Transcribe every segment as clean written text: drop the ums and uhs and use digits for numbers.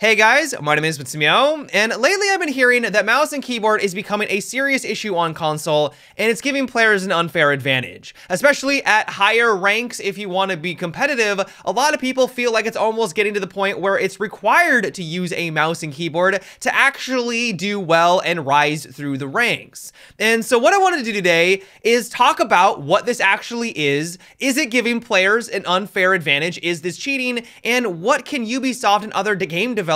Hey guys, my name is Mitsumiyo, and lately I've been hearing that mouse and keyboard is becoming a serious issue on console, and it's giving players an unfair advantage. Especially at higher ranks, if you want to be competitive, a lot of people feel like it's almost getting to the point where it's required to use a mouse and keyboard to actually do well and rise through the ranks. And so what I wanted to do today is talk about what this actually is it giving players an unfair advantage, is this cheating, and what can Ubisoft and other game developers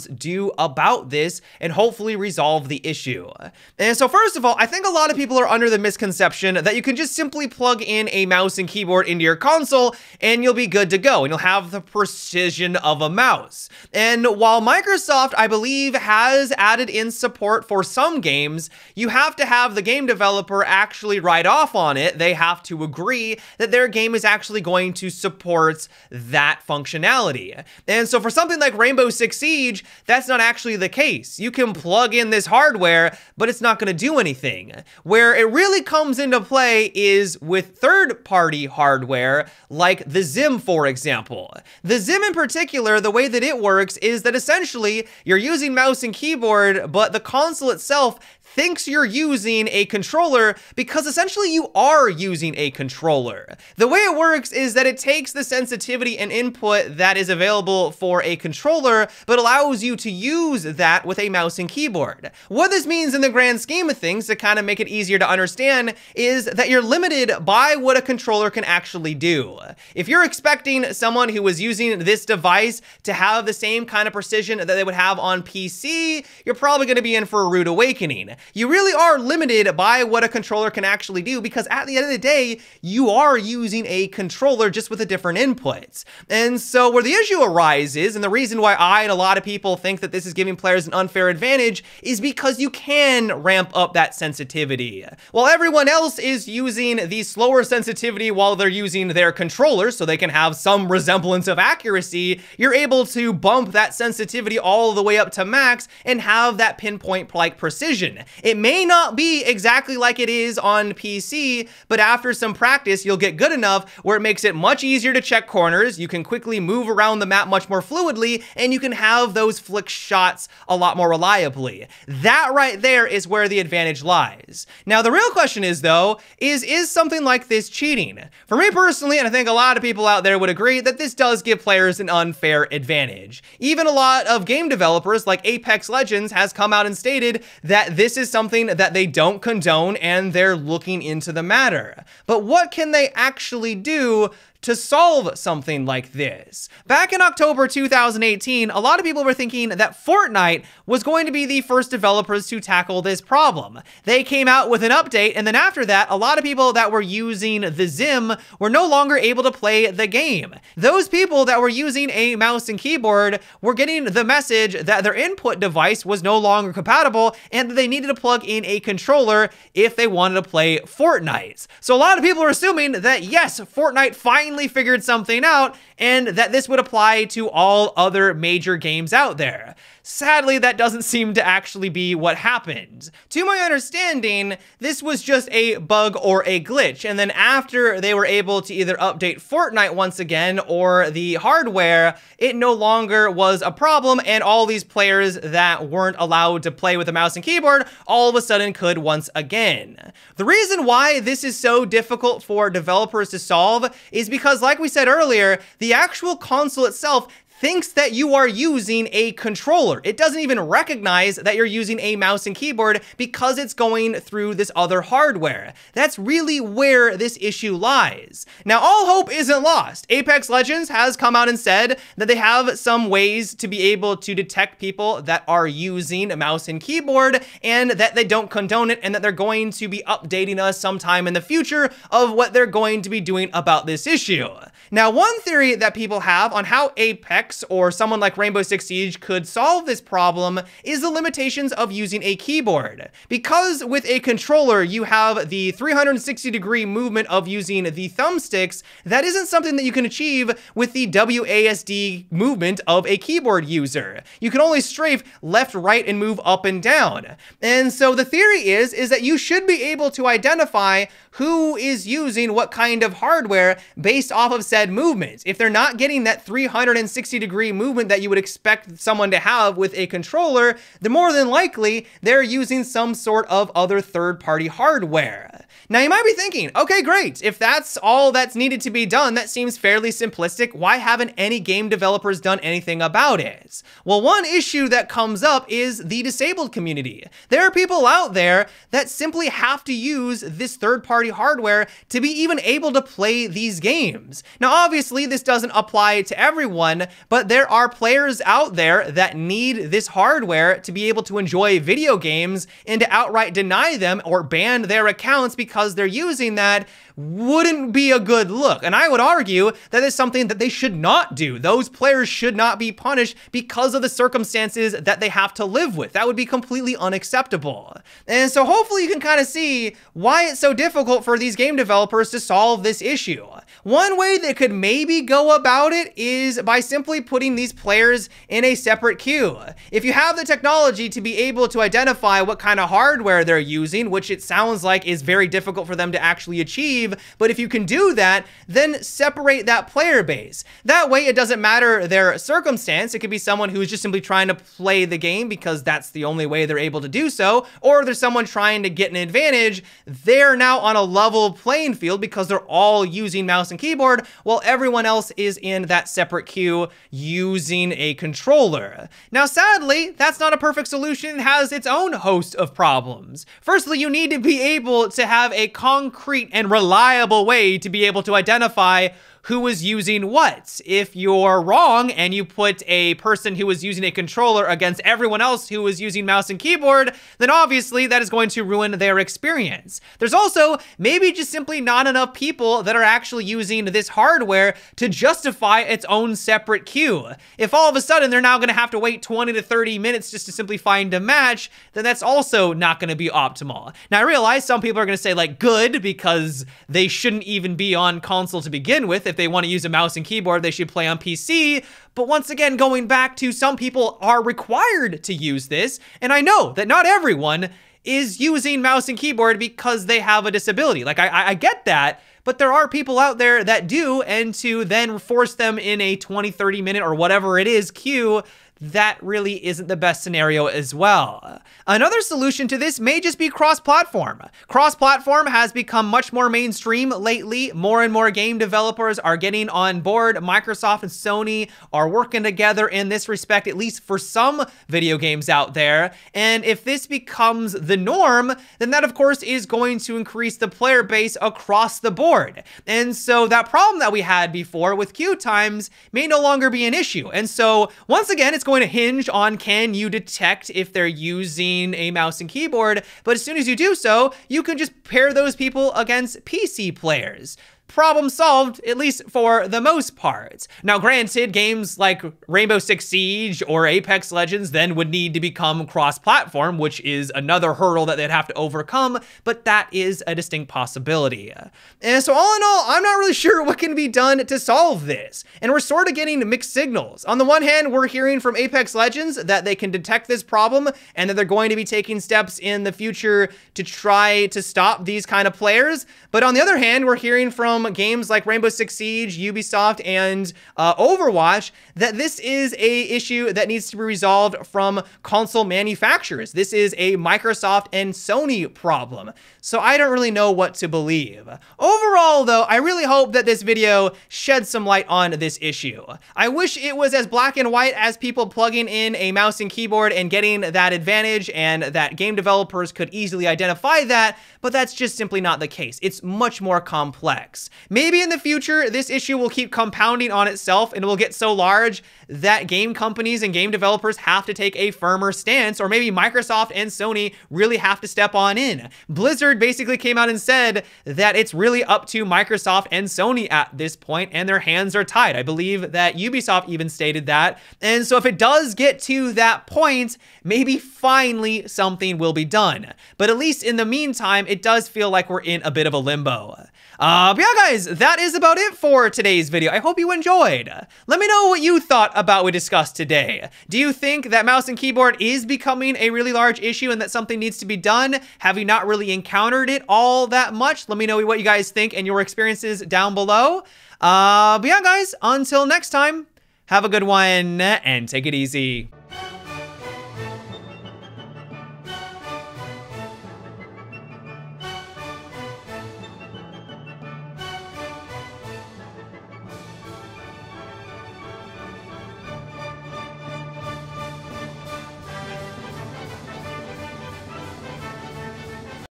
do about this and hopefully resolve the issue. And so first of all, I think a lot of people are under the misconception that you can just simply plug in a mouse and keyboard into your console and you'll be good to go and you'll have the precision of a mouse. And while Microsoft, I believe, has added in support for some games, you have to have the game developer actually write off on it. They have to agree that their game is actually going to support that functionality. And so for something like Rainbow Six Siege, that's not actually the case. You can plug in this hardware, but it's not going to do anything. Where it really comes into play is with third-party hardware, like the Zim, for example. The Zim in particular, the way that it works is that essentially you're using mouse and keyboard, but the console itself thinks you're using a controller because essentially you are using a controller. The way it works is that it takes the sensitivity and input that is available for a controller, but allows you to use that with a mouse and keyboard. What this means in the grand scheme of things, to kind of make it easier to understand, is that you're limited by what a controller can actually do. If you're expecting someone who is using this device to have the same kind of precision that they would have on PC, you're probably going to be in for a rude awakening. You really are limited by what a controller can actually do because at the end of the day, you are using a controller just with a different inputs. And so where the issue arises, and the reason why I and a lot of people think that this is giving players an unfair advantage, is because you can ramp up that sensitivity. While everyone else is using the slower sensitivity while they're using their controller so they can have some resemblance of accuracy, you're able to bump that sensitivity all the way up to max and have that pinpoint-like precision. It may not be exactly like it is on PC, but after some practice, you'll get good enough where it makes it much easier to check corners, you can quickly move around the map much more fluidly, and you can have those flick shots a lot more reliably. That right there is where the advantage lies. Now, the real question is, though, is something like this cheating? For me personally, and I think a lot of people out there would agree, that this does give players an unfair advantage. Even a lot of game developers like Apex Legends has come out and stated that this is something that they don't condone and they're looking into the matter. But what can they actually do to solve something like this? Back in October 2018, a lot of people were thinking that Fortnite was going to be the first developers to tackle this problem. They came out with an update, and then after that, a lot of people that were using the Zim were no longer able to play the game. Those people that were using a mouse and keyboard were getting the message that their input device was no longer compatible and that they needed to plug in a controller if they wanted to play Fortnite. So a lot of people are assuming that yes, Fortnite finally figured something out and that this would apply to all other major games out there. Sadly, that doesn't seem to actually be what happened. To my understanding, this was just a bug or a glitch, and then after they were able to either update Fortnite once again or the hardware, it no longer was a problem, and all these players that weren't allowed to play with a mouse and keyboard all of a sudden could once again. The reason why this is so difficult for developers to solve is because, like we said earlier, the actual console itself thinks that you are using a controller. It doesn't even recognize that you're using a mouse and keyboard because it's going through this other hardware. That's really where this issue lies. Now, all hope isn't lost. Apex Legends has come out and said that they have some ways to be able to detect people that are using a mouse and keyboard and that they don't condone it and that they're going to be updating us sometime in the future of what they're going to be doing about this issue. Now, one theory that people have on how Apex or someone like Rainbow Six Siege could solve this problem is the limitations of using a keyboard. Because with a controller, you have the 360-degree movement of using the thumbsticks, that isn't something that you can achieve with the WASD movement of a keyboard user. You can only strafe left, right, and move up and down. And so the theory is that you should be able to identify who is using what kind of hardware based off of said movement. If they're not getting that 360-degree movement that you would expect someone to have with a controller, then more than likely they're using some sort of other third-party hardware. Now you might be thinking, okay, great. If that's all that's needed to be done, that seems fairly simplistic. Why haven't any game developers done anything about it? Well, one issue that comes up is the disabled community. There are people out there that simply have to use this third-party hardware to be even able to play these games. Now, obviously, this doesn't apply to everyone, but there are players out there that need this hardware to be able to enjoy video games, and to outright deny them or ban their accounts because they're using that wouldn't be a good look. And I would argue that is something that they should not do. Those players should not be punished because of the circumstances that they have to live with. That would be completely unacceptable. And so hopefully you can kind of see why it's so difficult for these game developers to solve this issue. One way they could maybe go about it is by simply putting these players in a separate queue. If you have the technology to be able to identify what kind of hardware they're using, which it sounds like is very difficult for them to actually achieve, but if you can do that, then separate that player base. That way it doesn't matter their circumstance. It could be someone who's just simply trying to play the game because that's the only way they're able to do so, or there's someone trying to get an advantage. They're now on a level playing field because they're all using mouse and keyboard, while everyone else is in that separate queue using a controller. Now, sadly, that's not a perfect solution. It has its own host of problems. Firstly, you need to be able to have a concrete and reliable way to be able to identify who is using what. If you're wrong and you put a person who is using a controller against everyone else who is using mouse and keyboard, then obviously that is going to ruin their experience. There's also maybe just simply not enough people that are actually using this hardware to justify its own separate queue. If all of a sudden they're now going to have to wait 20 to 30 minutes just to simply find a match, then that's also not going to be optimal. Now I realize some people are going to say like good, because they shouldn't even be on console to begin with. If they want to use a mouse and keyboard, they should play on PC. But once again, going back to some people are required to use this, and I know that not everyone is using mouse and keyboard because they have a disability. Like, I get that, but there are people out there that do, and to then force them in a 20, 30 minute or whatever it is queue, that really isn't the best scenario as well. Another solution to this may just be cross-platform. Cross-platform has become much more mainstream lately. More and more game developers are getting on board. Microsoft and Sony are working together in this respect, at least for some video games out there. And if this becomes the norm, then that of course is going to increase the player base across the board. And so that problem that we had before with queue times may no longer be an issue. And so once again, it's going to hinge on, can you detect if they're using a mouse and keyboard? But as soon as you do so, you can just pair those people against PC players. Problem solved, at least for the most part. Now, granted, games like Rainbow Six Siege or Apex Legends then would need to become cross-platform, which is another hurdle that they'd have to overcome, but that is a distinct possibility. And so all in all, I'm not really sure what can be done to solve this. And we're sort of getting mixed signals. On the one hand, we're hearing from Apex Legends that they can detect this problem and that they're going to be taking steps in the future to try to stop these kind of players. But on the other hand, we're hearing from games like Rainbow Six Siege, Ubisoft, and Overwatch that this is a issue that needs to be resolved from console manufacturers. This is a Microsoft and Sony problem. So I don't really know what to believe. Overall, though, I really hope that this video sheds some light on this issue. I wish it was as black and white as people plugging in a mouse and keyboard and getting that advantage, and that game developers could easily identify that, but that's just simply not the case. It's much more complex. Maybe in the future, this issue will keep compounding on itself and it will get so large that game companies and game developers have to take a firmer stance, or maybe Microsoft and Sony really have to step on in. Blizzard basically came out and said that it's really up to Microsoft and Sony at this point, and their hands are tied. I believe that Ubisoft even stated that. And so if it does get to that point, maybe finally something will be done. But at least in the meantime, it does feel like we're in a bit of a limbo. But yeah, guys, that is about it for today's video. I hope you enjoyed. Let me know what you thought about what we discussed today. Do you think that mouse and keyboard is becoming a really large issue and that something needs to be done? Have you not really encountered it all that much? Let me know what you guys think and your experiences down below. But yeah, guys, until next time, have a good one and take it easy.